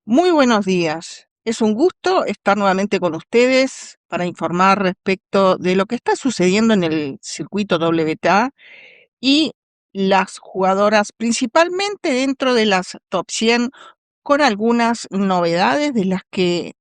Muy buenos días. Es un gusto estar nuevamente con ustedes para informar respecto de lo que está sucediendo en el circuito WTA y las jugadoras, principalmente dentro de las top 100, con algunas novedades de las que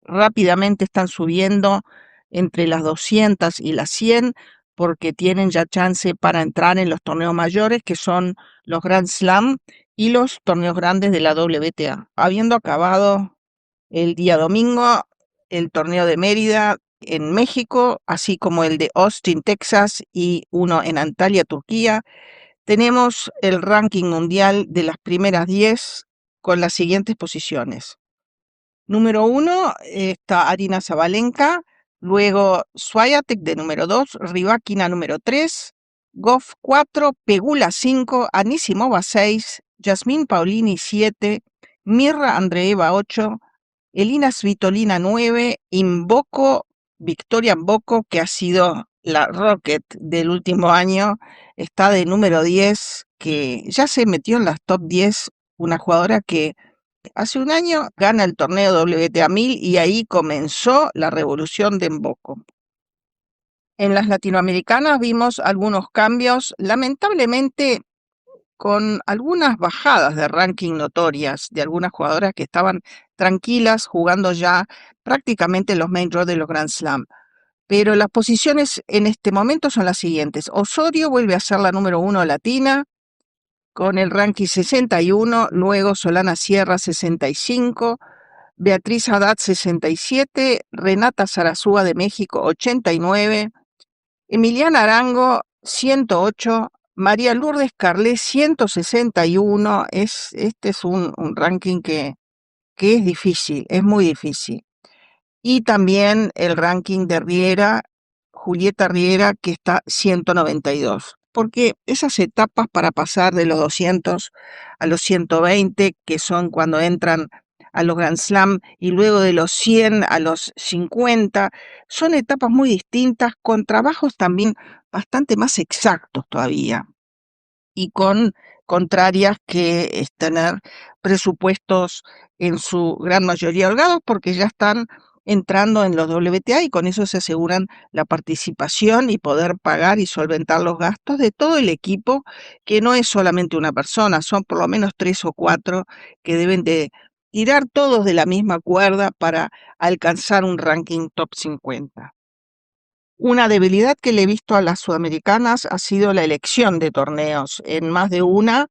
rápidamente están subiendo entre las 200 y las 100, porque tienen ya chance para entrar en los torneos mayores, que son los Grand Slam y los torneos grandes de la WTA. Habiendo acabado el día domingo el torneo de Mérida en México, así como el de Austin, Texas, y uno en Antalya, Turquía, tenemos el ranking mundial de las primeras 10 con las siguientes posiciones. Número 1 está Arina Sabalenka, luego Swiatek de número 2, Rybakina número 3, Goff 4, Pegula 5, Anisimova 6, Yasmin Paolini 7, Mirra Andreeva 8, Elina Svitolina 9, Victoria Mboko, que ha sido la Rocket del último año, está de número 10, que ya se metió en las top 10, una jugadora que hace un año gana el torneo WTA 1000 y ahí comenzó la revolución de Mboko. En las latinoamericanas vimos algunos cambios, lamentablemente con algunas bajadas de ranking notorias de algunas jugadoras que estaban tranquilas jugando ya prácticamente los main draw de los Grand Slam. Pero las posiciones en este momento son las siguientes. Osorio vuelve a ser la número 1 latina con el ranking 61, luego Solana Sierra 65, Beatriz Haddad 67, Renata Zarazúa de México 89, Emiliana Arango 108, María Lourdes Carlé 161. Este es un ranking que es difícil, es muy difícil. Y también el ranking de Riera, Julieta Riera, que está 192. Porque esas etapas para pasar de los 200 a los 120, que son cuando entran a los Grand Slam, y luego de los 100 a los 50, son etapas muy distintas, con trabajos también bastante más exactos todavía y con contrarias que es tener presupuestos en su gran mayoría holgados porque ya están entrando en los WTA y con eso se aseguran la participación y poder pagar y solventar los gastos de todo el equipo, que no es solamente una persona, son por lo menos 3 o 4 que deben de tirar todos de la misma cuerda para alcanzar un ranking top 50. Una debilidad que le he visto a las sudamericanas ha sido la elección de torneos en más de una,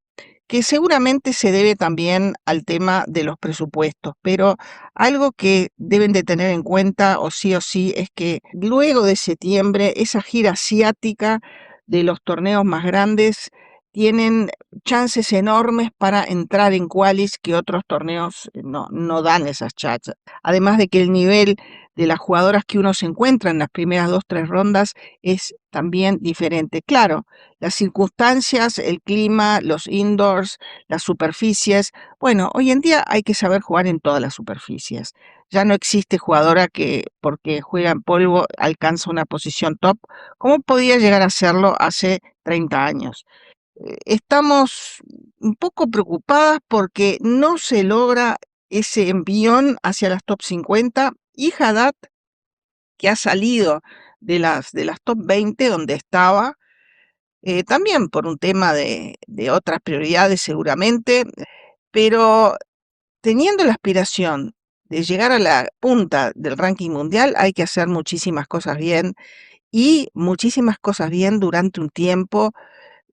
que seguramente se debe también al tema de los presupuestos, pero algo que deben de tener en cuenta o sí es que luego de septiembre esa gira asiática de los torneos más grandes tienen chances enormes para entrar en qualis que otros torneos no dan esas chances. Además de que el nivel de las jugadoras que uno se encuentra en las primeras 2, 3 rondas es también diferente. Claro, las circunstancias, el clima, los indoors, las superficies. Bueno, hoy en día hay que saber jugar en todas las superficies. Ya no existe jugadora que porque juega en polvo alcanza una posición top, como podía llegar a serlo hace 30 años. Estamos un poco preocupadas porque no se logra ese envión hacia las top 50 y Haddad, que ha salido de las top 20 donde estaba, también por un tema de otras prioridades seguramente, pero teniendo la aspiración de llegar a la punta del ranking mundial hay que hacer muchísimas cosas bien y muchísimas cosas bien durante un tiempo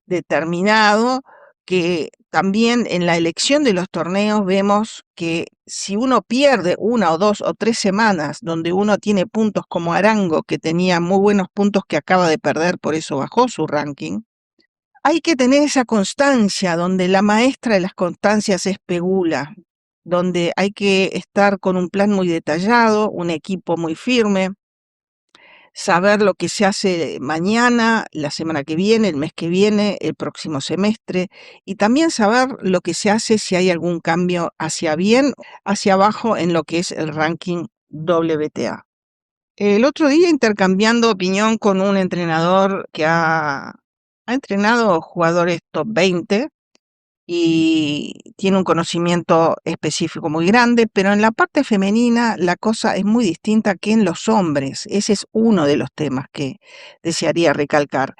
determinado, que también en la elección de los torneos vemos que si uno pierde 1 o 2 o 3 semanas donde uno tiene puntos como Arango, que tenía muy buenos puntos que acaba de perder, por eso bajó su ranking, hay que tener esa constancia donde la maestra de las constancias es Pegula, donde hay que estar con un plan muy detallado, un equipo muy firme, saber lo que se hace mañana, la semana que viene, el mes que viene, el próximo semestre, y también saber lo que se hace si hay algún cambio hacia bien, hacia abajo en lo que es el ranking WTA. El otro día, intercambiando opinión con un entrenador que ha entrenado jugadores top 20, y tiene un conocimiento específico muy grande, pero en la parte femenina la cosa es muy distinta que en los hombres. Ese es uno de los temas que desearía recalcar.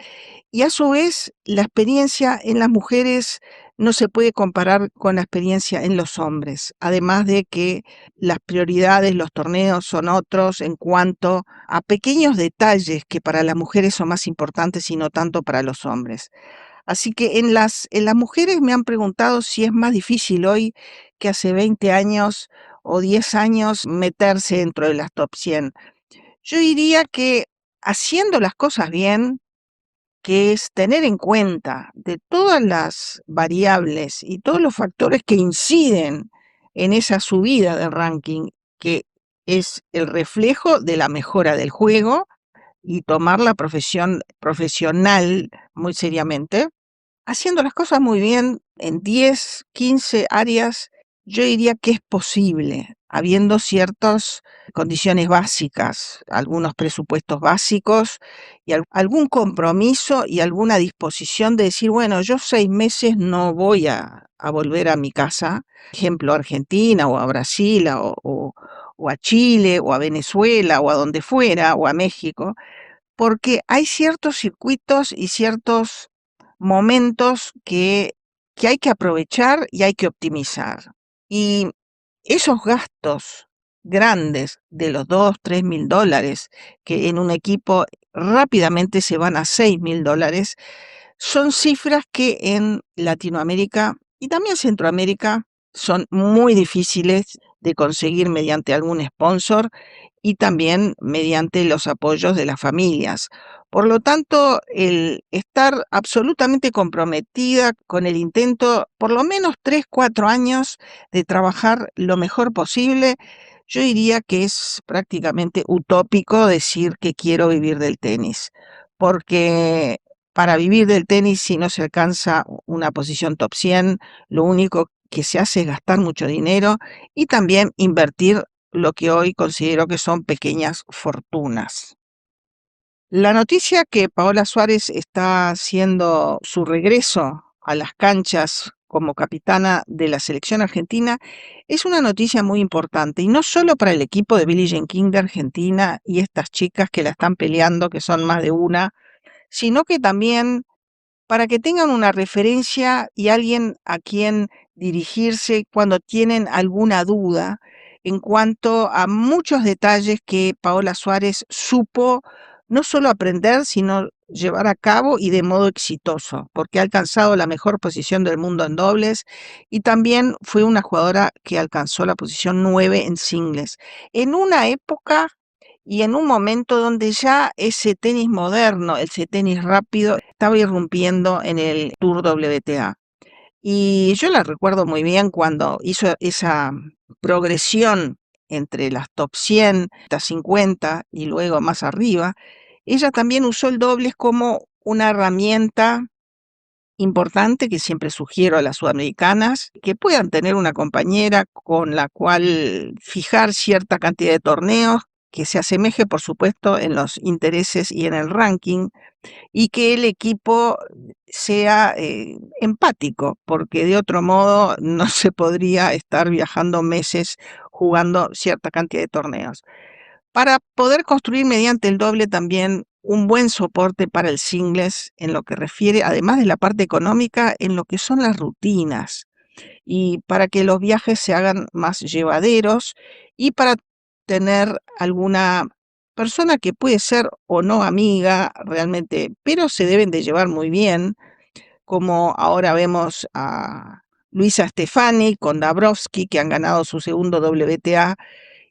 Y a su vez, la experiencia en las mujeres no se puede comparar con la experiencia en los hombres, además de que las prioridades, los torneos son otros en cuanto a pequeños detalles que para las mujeres son más importantes y no tanto para los hombres. Así que en las mujeres me han preguntado si es más difícil hoy que hace 20 años o 10 años meterse dentro de las top 100. Yo diría que haciendo las cosas bien, que es tener en cuenta de todas las variables y todos los factores que inciden en esa subida del ranking, que es el reflejo de la mejora del juego y tomar la profesión profesional muy seriamente. Haciendo las cosas muy bien en 10, 15 áreas, yo diría que es posible, habiendo ciertas condiciones básicas, algunos presupuestos básicos y algún compromiso y alguna disposición de decir, bueno, yo 6 meses no voy a volver a mi casa, ejemplo, a Argentina o a Brasil o a Chile o a Venezuela o a donde fuera o a México, porque hay ciertos circuitos y ciertos momentos que hay que aprovechar y hay que optimizar. Y esos gastos grandes de los 2, 3 mil dólares, que en un equipo rápidamente se van a 6 mil dólares, son cifras que en Latinoamérica y también Centroamérica son muy difíciles de conseguir mediante algún sponsor y también mediante los apoyos de las familias. Por lo tanto, el estar absolutamente comprometida con el intento, por lo menos 3, 4 años, de trabajar lo mejor posible, yo diría que es prácticamente utópico decir que quiero vivir del tenis, porque para vivir del tenis, si no se alcanza una posición top 100, lo único que se hace es gastar mucho dinero y también invertir lo que hoy considero que son pequeñas fortunas. La noticia que Paola Suárez está haciendo su regreso a las canchas como capitana de la selección argentina es una noticia muy importante, y no solo para el equipo de Billie Jean King de Argentina y estas chicas que la están peleando, que son más de una, sino que también para que tengan una referencia y alguien a quien dirigirse cuando tienen alguna duda en cuanto a muchos detalles que Paola Suárez supo no solo aprender, sino llevar a cabo y de modo exitoso, porque ha alcanzado la mejor posición del mundo en dobles y también fue una jugadora que alcanzó la posición 9 en singles, en una época y en un momento donde ya ese tenis moderno, ese tenis rápido, estaba irrumpiendo en el Tour WTA. Y yo la recuerdo muy bien cuando hizo esa progresión entre las top 100, las 50 y luego más arriba. Ella también usó el dobles como una herramienta importante que siempre sugiero a las sudamericanas, que puedan tener una compañera con la cual fijar cierta cantidad de torneos que se asemeje, por supuesto, en los intereses y en el ranking, y que el equipo sea empático, porque de otro modo no se podría estar viajando meses jugando cierta cantidad de torneos. Para poder construir mediante el doble también un buen soporte para el singles en lo que refiere, además de la parte económica, en lo que son las rutinas y para que los viajes se hagan más llevaderos y para tener alguna persona que puede ser o no amiga realmente, pero se deben de llevar muy bien, como ahora vemos a Luisa Stefani con Dabrowski, que han ganado su segundo WTA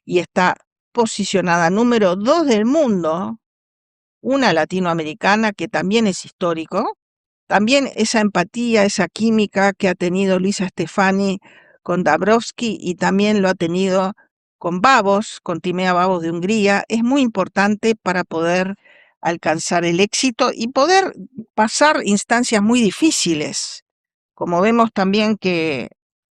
y está posicionada número 2 del mundo, una latinoamericana que también es histórico, también esa empatía, esa química que ha tenido Luisa Stefani con Dabrowski y también lo ha tenido con Babos, con Timea Babos de Hungría, es muy importante para poder alcanzar el éxito y poder pasar instancias muy difíciles, como vemos también que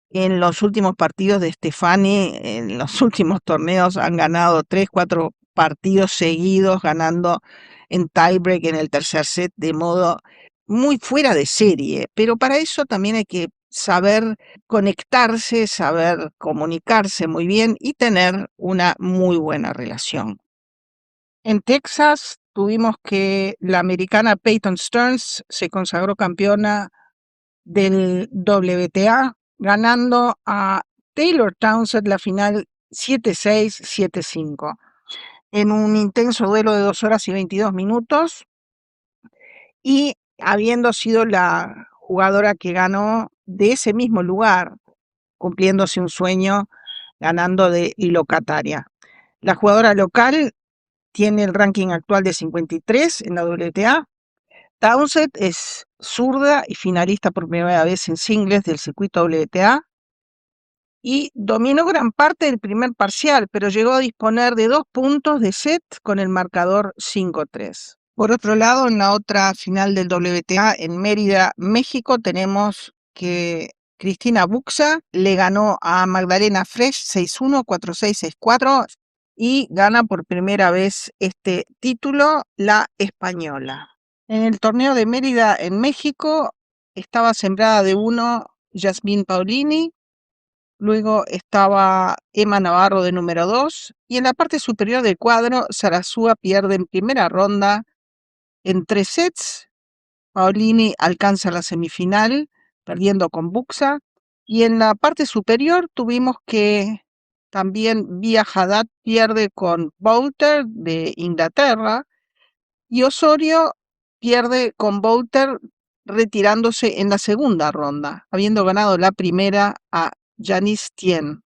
en los últimos partidos de Stefani, en los últimos torneos han ganado 3, 4 partidos seguidos, ganando en tiebreak en el tercer set de modo muy fuera de serie, pero para eso también hay que saber conectarse, saber comunicarse muy bien y tener una muy buena relación. En Texas tuvimos que la americana Peyton Stearns se consagró campeona del WTA, ganando a Taylor Townsend la final 7-6, 7-5, en un intenso duelo de 2 horas y 22 minutos, y habiendo sido la jugadora que ganó de ese mismo lugar, cumpliéndose un sueño, ganando de locataria. La jugadora local tiene el ranking actual de 53 en la WTA. Townsend es zurda y finalista por primera vez en singles del circuito WTA y dominó gran parte del primer parcial, pero llegó a disponer de 2 puntos de set con el marcador 5-3. Por otro lado, en la otra final del WTA en Mérida, México, tenemos que Cristina Buxa le ganó a Magdalena Fresh 6-1, 4-6, 6-4 y gana por primera vez este título la española. En el torneo de Mérida en México estaba sembrada de 1 Yasmín Paolini, luego estaba Emma Navarro de número 2 y en la parte superior del cuadro Sarasúa pierde en primera ronda en 3 sets. Paolini alcanza la semifinal perdiendo con Buxa y en la parte superior tuvimos que también Bia Haddad pierde con Boulter de Inglaterra y Osorio pierde con Boulter retirándose en la segunda ronda, habiendo ganado la primera a Janice Tien.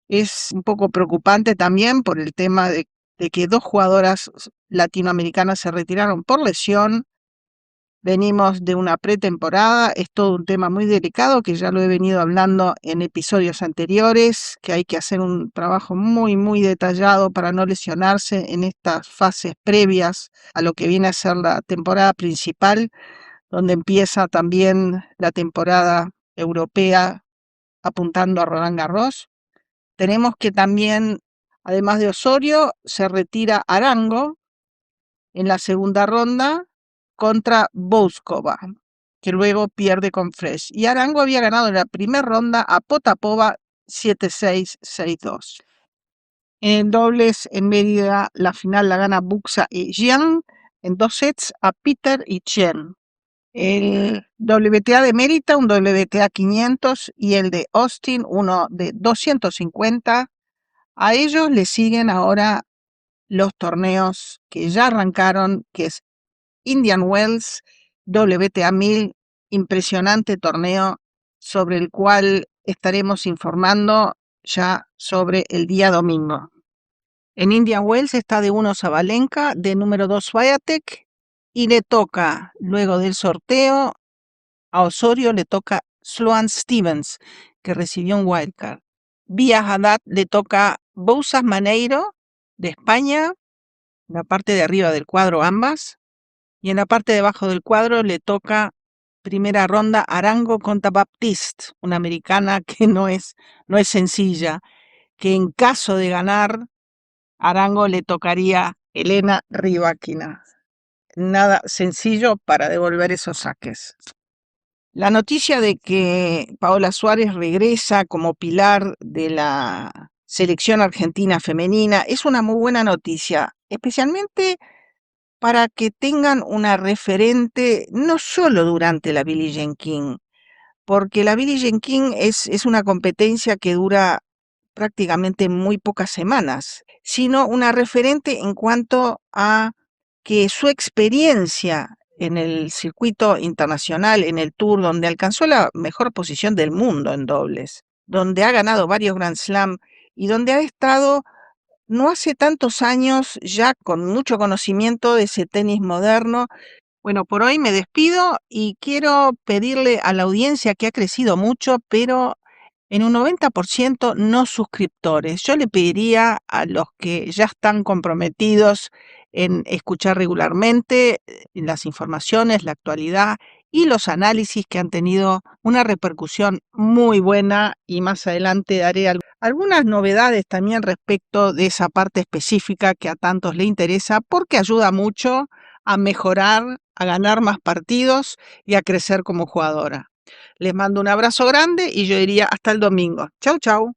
Es un poco preocupante también por el tema de que 2 jugadoras latinoamericanas se retiraron por lesión. Venimos de una pretemporada, es todo un tema muy delicado que ya lo he venido hablando en episodios anteriores, que hay que hacer un trabajo muy, muy detallado para no lesionarse en estas fases previas a lo que viene a ser la temporada principal, donde empieza también la temporada europea apuntando a Roland Garros. Tenemos que también, además de Osorio, se retira Arango en la segunda ronda contra Bouskova, que luego pierde con Fresh. Y Arango había ganado en la primera ronda a Potapova 7-6, 6-2. En dobles en Mérida, la final la gana Buxa y Jiang en 2 sets a Peter y Chen. El WTA de Mérida, un WTA 500 y el de Austin, uno de 250. A ellos le siguen ahora los torneos que ya arrancaron, que es Indian Wells, WTA 1000, impresionante torneo sobre el cual estaremos informando ya sobre el día domingo. En Indian Wells está de 1 Sabalenka, de número 2 Swiatek, y le toca, luego del sorteo, a Osorio le toca Sloane Stevens, que recibió un wildcard. Via Haddad le toca Bouzas Maneiro, de España, en la parte de arriba del cuadro ambas, y en la parte de abajo del cuadro le toca primera ronda Arango contra Baptiste, una americana que no es sencilla, que en caso de ganar, Arango le tocaría Elena Rybakina. Nada sencillo para devolver esos saques. La noticia de que Paola Suárez regresa como pilar de la selección argentina femenina es una muy buena noticia, especialmente para que tengan una referente no solo durante la Billie Jean King, porque la Billie Jean King es una competencia que dura prácticamente muy pocas semanas, sino una referente en cuanto a que su experiencia en el circuito internacional, en el Tour, donde alcanzó la mejor posición del mundo en dobles, donde ha ganado varios Grand Slam y donde ha estado no hace tantos años ya con mucho conocimiento de ese tenis moderno. Bueno, por hoy me despido y quiero pedirle a la audiencia que ha crecido mucho, pero en un 90% no suscriptores. Yo le pediría a los que ya están comprometidos en escuchar regularmente las informaciones, la actualidad y los análisis que han tenido una repercusión muy buena, y más adelante daré algunas novedades también respecto de esa parte específica que a tantos le interesa, porque ayuda mucho a mejorar, a ganar más partidos y a crecer como jugadora. Les mando un abrazo grande y yo diría hasta el domingo. Chau, chau.